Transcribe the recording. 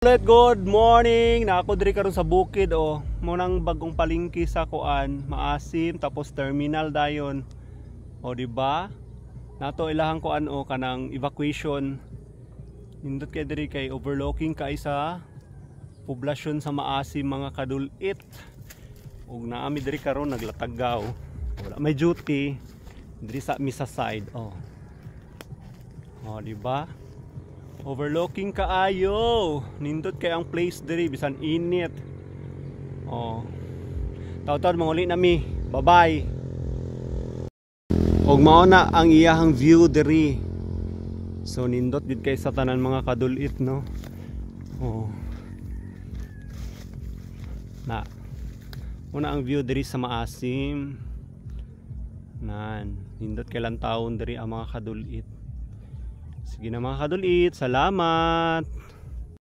Good morning. Na ako diri karon sa bukid mo nang bagong palingki sa kuan, maasim tapos terminal dayon. Di ba? Nato ilahang kuan kanang evacuation. Nindot kay diri kay overlooking kay sa poblasyon sa maasim mga kadulit. Ug naami diri karon naglatagaw. Wala may duty diri sa misa side. Di ba? Overlooking kaayo. Nindot kay ang place diri bisan init. Taw-taw manguli nami. Bye-bye. Og mao na ang iyahang view diri. So nindot gid kay sa tanan mga kadulit, no. Na. Una ang view diri sa maasim. Nindot kay lang taon diri ang mga kadulit. Sige na mga kadulit, salamat.